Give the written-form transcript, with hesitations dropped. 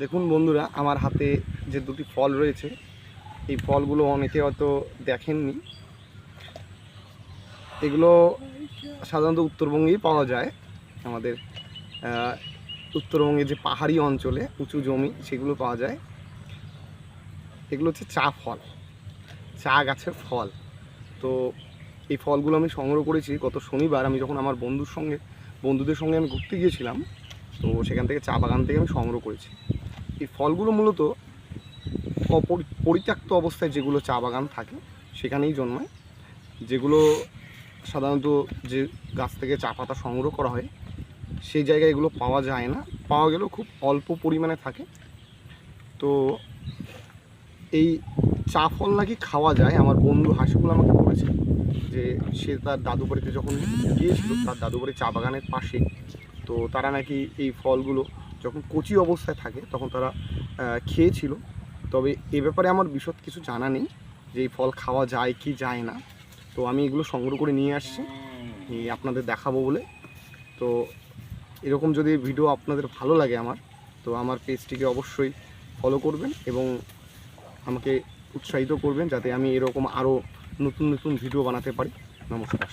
দেখুন বন্ধুরা, আমার হাতে যে দুটি ফল রয়েছে, এই ফলগুলো অনেকে হয়তো দেখেননি। এগুলো সাধারণত উত্তরবঙ্গেই পাওয়া যায়। আমাদের উত্তরবঙ্গে যে পাহাড়ি অঞ্চলে উঁচু জমি সেগুলো পাওয়া যায়। এগুলো হচ্ছে চা ফল, চা গাছের ফল। তো এই ফলগুলো আমি সংগ্রহ করেছি গত শনিবার। আমি যখন আমার বন্ধুদের সঙ্গে আমি ঘুরতে গিয়েছিলাম, তো সেখান থেকে চা বাগান থেকে আমি সংগ্রহ করেছি। এই ফলগুলো মূলত পরিত্যক্ত অবস্থায় যেগুলো চা বাগান থাকে সেখানেই জন্মায়। যেগুলো সাধারণত যে গাছ থেকে চা পাতা সংগ্রহ করা হয় সেই জায়গায় এগুলো পাওয়া যায় না, পাওয়া গেলেও খুব অল্প পরিমাণে থাকে। তো এই চা ফল নাকি খাওয়া যায়। আমার বন্ধু হাসিবুল আমাকে বলেছে যে সে তার দাদু বাড়িতে যখন গিয়েছিল, তার দাদু বাড়ির চা বাগানের পাশেই, তো তারা নাকি এই ফলগুলো যখন কচি অবস্থায় থাকে তখন তারা খেয়েছিল। তবে এ ব্যাপারে আমার বিশদ কিছু জানা নেই যে এই ফল খাওয়া যায় কি যায় না। তো আমি এগুলো সংগ্রহ করে নিয়ে আসছি আপনাদের দেখাবো বলে। তো এরকম যদি ভিডিও আপনাদের ভালো লাগে তো আমার পেজটিকে অবশ্যই ফলো করবেন এবং আমাকে উৎসাহিত করবেন যাতে আমি এরকম আরও নতুন নতুন ভিডিও বানাতে পারি। নমস্কার।